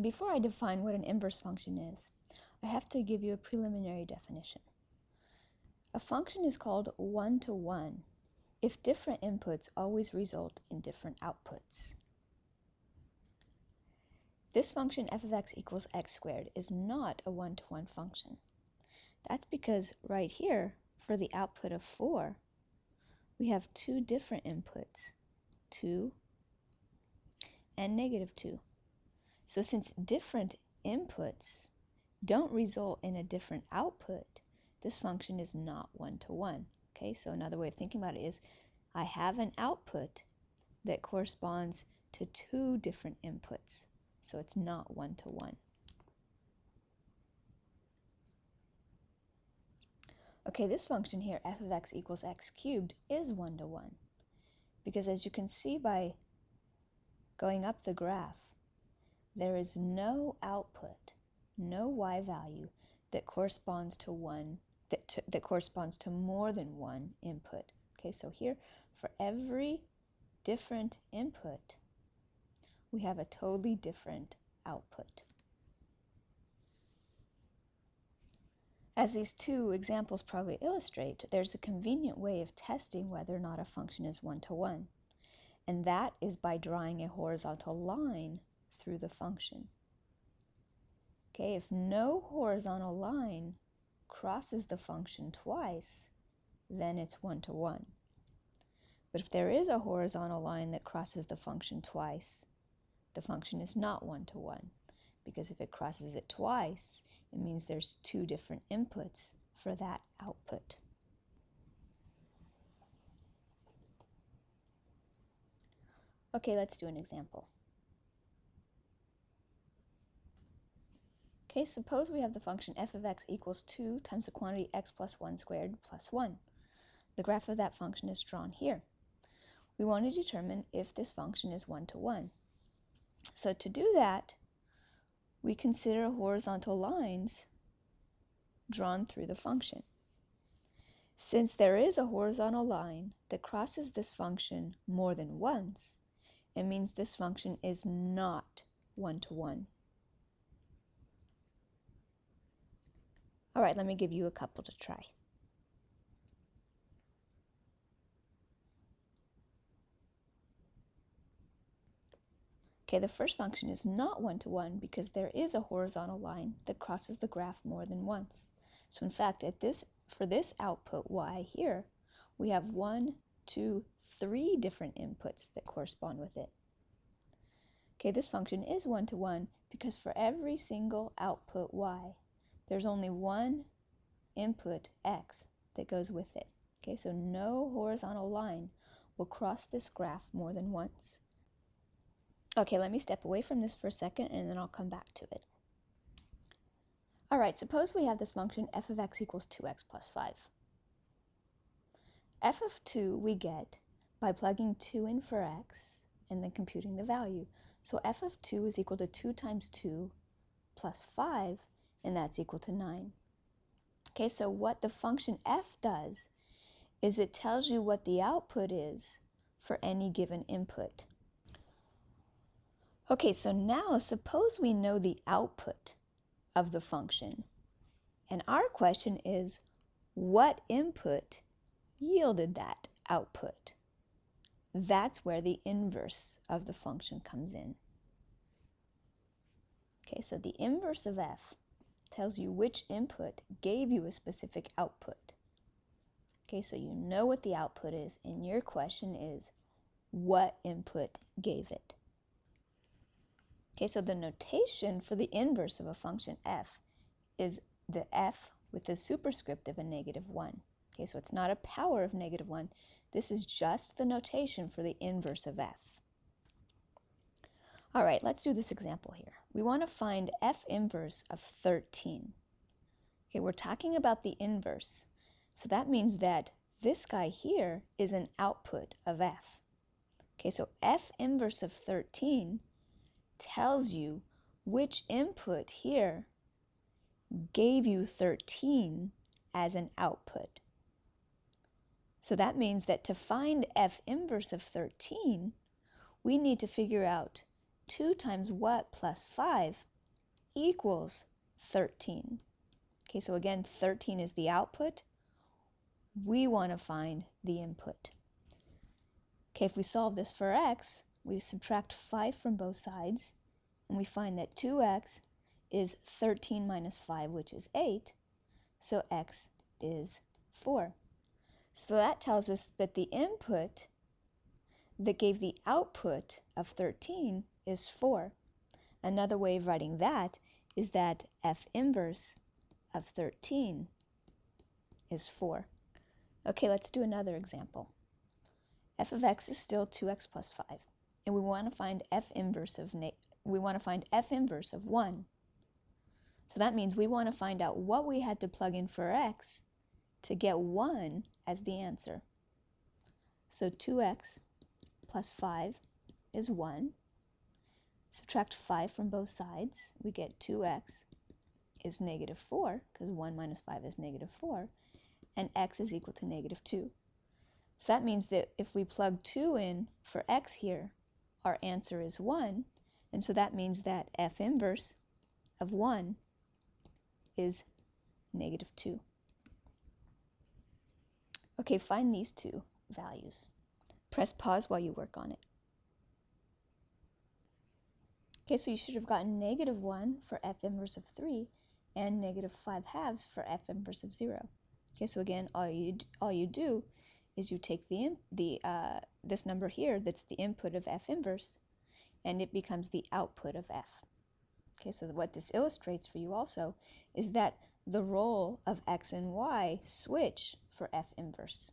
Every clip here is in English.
before I define what an inverse function is, I have to give you a preliminary definition. A function is called one-to-one if different inputs always result in different outputs. This function f of x equals x squared is not a one-to-one function. That's because right here, for the output of 4, we have two different inputs, 2 and -2. So since different inputs don't result in a different output, this function is not one-to-one. Okay, so another way of thinking about it is I have an output that corresponds to two different inputs, so it's not one-to-one. Okay, this function here, f of x equals x cubed, is one-to-one, because as you can see by going up the graph, there is no output, no y value that corresponds to that corresponds to more than one input. Okay, so here for every different input, we have a totally different output. As these two examples probably illustrate, there's a convenient way of testing whether or not a function is one-to-one, and that is by drawing a horizontal line through the function. Okay, if no horizontal line crosses the function twice, then it's one-to-one. But if there is a horizontal line that crosses the function twice, the function is not one-to-one, because if it crosses it twice, it means there's two different inputs for that output. Okay, let's do an example. Okay, suppose we have the function f of x equals 2 times the quantity x plus 1 squared plus 1. The graph of that function is drawn here. We want to determine if this function is one-to-one. So to do that, we consider horizontal lines drawn through the function. Since there is a horizontal line that crosses this function more than once, it means this function is not one-to-one. All right, let me give you a couple to try. Okay, the first function is not one-to-one because there is a horizontal line that crosses the graph more than once. So in fact, for this output y here, we have 1, 2, 3 different inputs that correspond with it. Okay, this function is one-to-one because for every single output y, there's only one input x that goes with it. Okay, so no horizontal line will cross this graph more than once. Okay, let me step away from this for a second and then I'll come back to it. All right, suppose we have this function f of x equals 2x plus 5. F of 2 we get by plugging 2 in for x and then computing the value. So f of 2 is equal to 2 times 2 plus 5, and that's equal to 9. Okay, so what the function f does is it tells you what the output is for any given input. Okay, so now suppose we know the output of the function, and our question is, what input yielded that output? That's where the inverse of the function comes in. Okay, so the inverse of f tells you which input gave you a specific output. Okay, so you know what the output is, and your question is, what input gave it? Okay, so the notation for the inverse of a function f is the f with the superscript of a -1. Okay, so it's not a power of -1. This is just the notation for the inverse of f. All right, let's do this example here. We want to find f inverse of 13. Okay, we're talking about the inverse. So that means that this guy here is an output of f. Okay, so f inverse of 13 tells you which input here gave you 13 as an output. So that means that to find f inverse of 13, we need to figure out 2 times what plus 5 equals 13. Okay, so again, 13 is the output. We want to find the input. Okay, if we solve this for x, we subtract 5 from both sides, and we find that 2x is 13 minus 5, which is 8, so x is 4. So that tells us that the input that gave the output of 13 is 4. Another way of writing that is that f inverse of 13 is 4. Okay, let's do another example. F of x is still 2x plus 5, and we want to find f inverse of 1. So that means we want to find out what we had to plug in for x to get 1 as the answer. So 2x plus 5 is 1. Subtract 5 from both sides, we get 2x is negative 4, because 1 minus 5 is negative 4, and x is equal to negative 2. So that means that if we plug 2 in for x here, our answer is 1, and so that means that f inverse of 1 is negative 2. Okay, find these two values. Press pause while you work on it. Okay, so you should have gotten negative 1 for f inverse of 3 and negative 5/2 for f inverse of 0. Okay, so again, all you do is you take this number here that's the input of f inverse, and it becomes the output of f. Okay, so what this illustrates for you also is that the role of x and y switch for f inverse.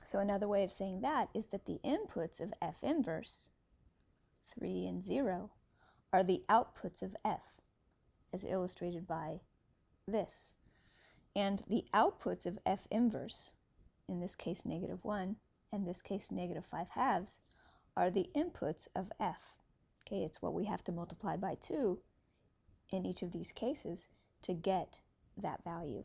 So another way of saying that is that the inputs of f inverse, 3 and 0, are the outputs of f, as illustrated by this. And the outputs of f inverse, in this case negative 1, and this case negative 5/2, are the inputs of f. Okay, it's what we have to multiply by 2 in each of these cases to get that value.